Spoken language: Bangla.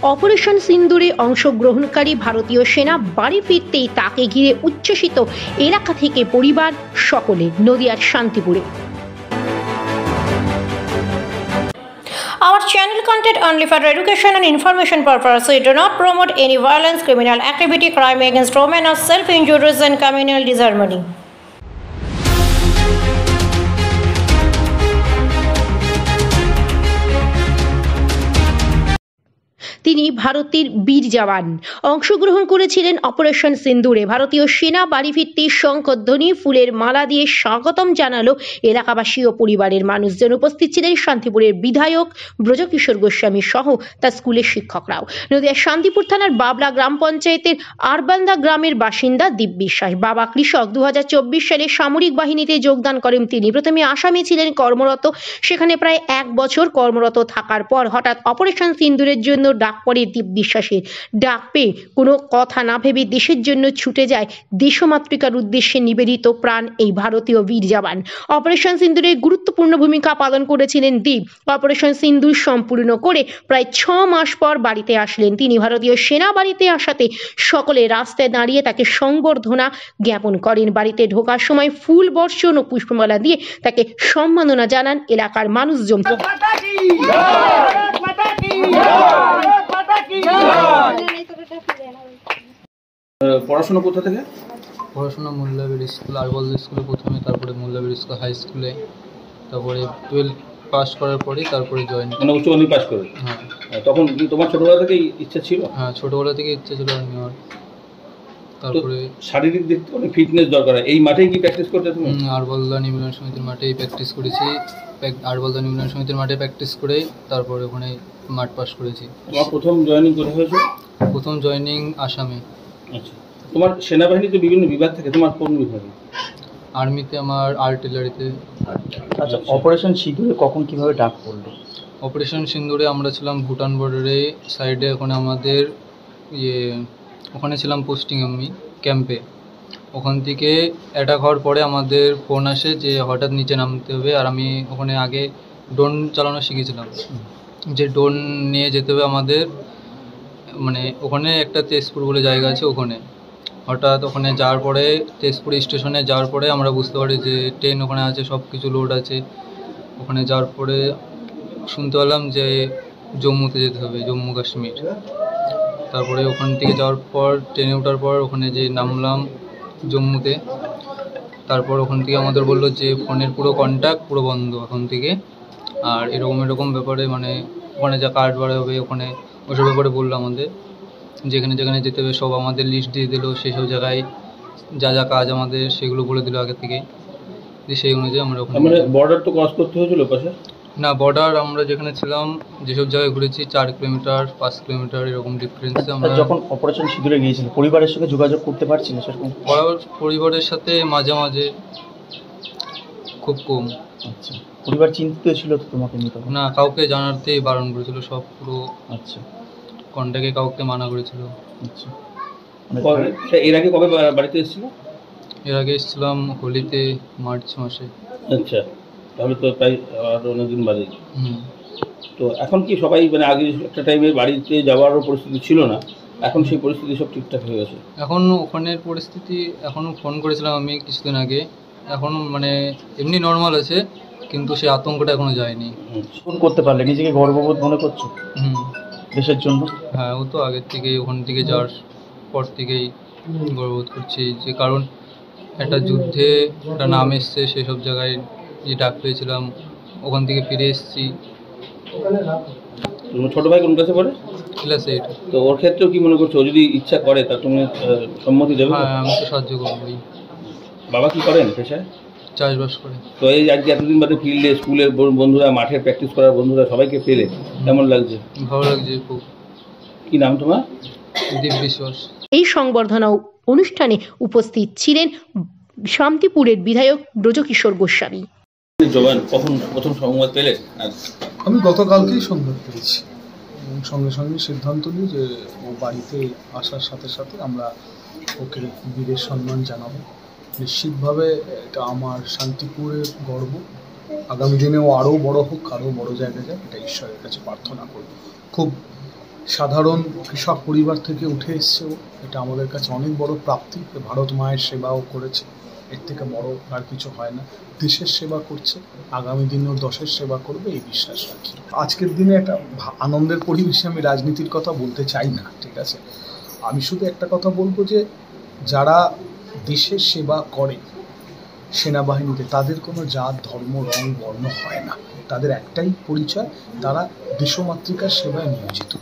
অপারেশন সিন্দুরে অংশগ্রহণকারী ভারতীয় সেনা বাড়ি ফিরতেই তাকে ঘিরে উচ্ছ্বসিত এলাকা থেকে পরিবার সকলে। নদিয়ার শান্তিপুরে। Our channel content only for education and information purpose. We do not promote any violence, criminal activity, crime against women, or self-injuries and communal disharmony. তিনি ভারতের বীর জওয়ান, অংশগ্রহণ করেছিলেন অপারেশন সিন্দুরে। ভারতীয় সেনা বাড়ি ফিরতে শঙ্খধ্বনি, ফুলের মালা দিয়ে স্বাগতম জানালো এলাকাবাসী ও পরিবারের মানুষজন। উপস্থিত ছিলেন শান্তিপুরের বিধায়ক ব্রজকিশোর গোস্বামী সহ তার স্কুলের শিক্ষকরাও। নদিয়ার শান্তিপুর থানার বাবলা গ্রাম পঞ্চায়েতের আরবান্দা গ্রামের বাসিন্দা দীপ বিশ্বাস। বাবা কৃষক। 2024 সালে সামরিক বাহিনীতে যোগদান করেন তিনি। প্রথমে আসামে ছিলেন কর্মরত, সেখানে প্রায় 1 বছর কর্মরত থাকার পর হঠাৎ অপারেশন সিন্দুরের জন্য ডাক পড়ে দীপ বিশ্বাসের। ডাক পেয়ে কোনো কথা না ভেবে দেশের জন্য ছুটে যায় দেশমাতৃকার উদ্দেশ্যে নিবেদিত প্রাণ এই ভারতীয় বীর জওয়ান। অপারেশন সিন্দুরে গুরুত্বপূর্ণ ভূমিকা পালন করেছিলেন দীপ। অপারেশন সিন্দুর সম্পূর্ণ করে প্রায় 6 মাস পর বাড়িতে আসলেন তিনি। ভারতীয় সেনা বাড়িতে আসাতে সকলে রাস্তায় দাঁড়িয়ে তাকে সংবর্ধনা জ্ঞাপন করেন। বাড়িতে ঢোকার সময় ফুল বর্ষণ ও পুষ্পমালা দিয়ে তাকে সম্মাননা জানান এলাকার মানুষজন। পড়াশোনা কোথা থেকে? পড়াশোনা মোল্লাবেড়ি স্কুল, আরবলদা স্কুলে প্রথমে, তারপরে মোল্লাবেড়ি স্কুল হাই স্কুলে, তারপরে 12 পাস করার পরে তারপরে জয়েন। মানে উচ্চ মাধ্যমিক পাস করে? হ্যাঁ। তখন তোমার ছোটবেলা থেকেই ইচ্ছা ছিল? হ্যাঁ, ছোটবেলা থেকে ইচ্ছা ছিল আর্মি হওয়ার। তারপরে শারীরিক দিক থেকে অনেক ফিটনেস দরকার। এই মাঠেই কি প্র্যাকটিস করতে তুমি? আরবলদা নিউমিনেশন সমিতির মাঠেই প্র্যাকটিস করেছি। আরবলদা নিউমিনেশন সমিতির মাঠে প্র্যাকটিস করে তারপরে ওখানে মাঠ পাস করেছি। তোমার প্রথম জয়েনিং কোথায় হয়েছে? প্রথম জয়েনিং আসামে। আচ্ছা, তোমার সেনাবাহিনীতে বিভিন্ন বিভাগ থেকে, তোমার কোন বিভাগে? আর্মিতে আমার আর্টিলারিতে। আচ্ছা, অপারেশন সিঁদুরে কখন কিভাবে ডাক পড়লো? অপারেশন সিন্দুরে আমরা ছিলাম ভুটান বর্ডারে সাইডে, ওখানে আমাদের ওখানে ছিলাম পোস্টিং আমি ক্যাম্পে। ওখান থেকে অ্যাটাক হওয়ার পরে আমাদের ফোন আসে যে হঠাৎ নিচে নামতে হবে। আর আমি ওখানে আগে ড্রোন চালানো শিখেছিলাম, যে ড্রোন নিয়ে যেতে হবে আমাদের, মানে ওখানে একটা তেজপুর বলে জায়গা আছে, ওখানে হঠাৎ ওখানে যাওয়ার পরে তেজপুর স্টেশনে যাওয়ার পরে আমরা বুঝতে পারি যে ট্রেন ওখানে আছে, সব কিছু লোড আছে। ওখানে যাওয়ার পরে শুনতে পেলাম যে জম্মুতে যেতে হবে, জম্মু কাশ্মীর। তারপরে ওখান থেকে যাওয়ার পর ট্রেনে ওঠার পর ওখানে যে নামলাম জম্মুতে। তারপর ওখান থেকে আমাদের বললো যে ফোনের পুরো কন্ট্যাক্ট পুরো বন্ধ এখন থেকে। আর এরকম ব্যাপারে, মানে ওখানে যা কার্ড বার হবে ওখানে ওসব ব্যাপারে বললো আমাদের, যেখানে যেখানে যেতে হবে সব আমাদের লিস্ট দিয়ে দিল। সেসব জায়গায় যা যা কাজ আমাদের সেগুলো বলে দিল আগে থেকে, সেই অনুযায়ী আমরা ওখানে। মানে বর্ডার তো ক্রস করতে হয়েছিল পাশে? না, বর্ডার আমরা যেখানে ছিলাম যেসব জায়গায় ঘুরেছি 4 কিলোমিটার 5 কিলোমিটার এরকম ডিফারেন্সে আমরা। যখন অপারেশন সিঁদুরে গিয়েছিল পরিবারের সঙ্গে যোগাযোগ করতে পারছিল সেরকম? পরিবারের সাথে মাঝে মাঝে, খুব কম। আচ্ছা, পরিবার চিন্তিত ছিল তো তোমাকে নিয়ে তখন? না, কাউকে জানাতেই বারণ করেছিল, সব পুরো। আচ্ছা, কন্ট্যাক্টে কাউকে মানা করেছিল। আচ্ছা। এর আগে কবে বাড়িতে এসেছিল? এর আগে এসেছিলাম হোলিতে, মার্চ মাসে। আচ্ছা, তাহলে তো প্রায় আর অনেকদিন বাদে। তো এখন কি সবাই, মানে আগে একটা টাইমে বাড়িতে যাওয়ারও পরিস্থিতি ছিল না, এখন সেই পরিস্থিতি সব ঠিকঠাক হয়ে গেছে? এখন ওখানের পরিস্থিতি, এখনও ফোন করেছিলাম আমি কিছুদিন আগে, এখন মানে এমনি নর্মাল আছে, কিন্তু সেই আতঙ্কটা এখনো যায়নি। ফোন করতে পারলে নিজেকে গর্ববোধ মনে করছো দেশের জন্য? হ্যাঁ, ও তো আগের থেকেই, ওখান থেকে যাওয়ার পর থেকেই গর্ববোধ করছি, যে কারণ একটা যুদ্ধে একটা নাম এসছে, সেসব জায়গায় যে ডাক পেয়েছিলাম, ওখান থেকে ফিরে এসেছি। ছোট ভাই কোন ক্লাসে পড়ে? ক্লাস 8। তো ওর ক্ষেত্রেও কি মনে করছো, ও যদি ইচ্ছা করে তা তুমি সম্মতি দেবে? হ্যাঁ, আমি তো সাহায্য করবোই। বাবা কি করেন পেশায়? চাষবাস করে। তো এই আজকে এতদিন বাদে ফিল্ডে, স্কুলের বন্ধুরা, মাঠে প্র্যাকটিস করার বন্ধুরা সবাইকে পেলে কেমন লাগছে? ভালো লাগছে খুব। কি নাম তোমার? দীপ বিশ্বাস। এই সংবর্ধনা অনুষ্ঠানে উপস্থিত ছিলেন শান্তিপুরের বিধায়ক ব্রজকিশোর গোস্বামী। জওয়ান কখন প্রথম সংবাদ পেলে? আমি গতকালকেই সংবাদ পেয়েছি এবং সঙ্গে সঙ্গে সিদ্ধান্ত নিই যে ও বাড়িতে আসার সাথে সাথে আমরা ওকে বীরের সম্মান জানাবো। নিশ্চিতভাবে এটা আমার শান্তিপুরের গর্ব। আগামী দিনেও আরও বড় হোক, আরও বড় জায়গায় যাক, এটা ঈশ্বরের কাছে প্রার্থনা করব। খুব সাধারণ কৃষক পরিবার থেকে উঠে এসছে ও, এটা আমাদের কাছে অনেক বড় প্রাপ্তি। ভারত মায়ের সেবাও করেছে, এর থেকে বড় আর কিছু হয় না। দেশের সেবা করছে, আগামী দিনেও দেশের সেবা করবে এই বিশ্বাস রাখি। আজকের দিনে একটা আনন্দের পরিবেশে আমি রাজনীতির কথা বলতে চাই না, ঠিক আছে। আমি শুধু একটা কথা বলবো যে যারা দেশের সেবা করে সেনাবাহিনীতে, তাদের কোনো জাত ধর্ম রং বর্ণ হয় না, তাদের একটাই পরিচয়, তারা দেশমাতৃকার সেবায় নিয়োজিত।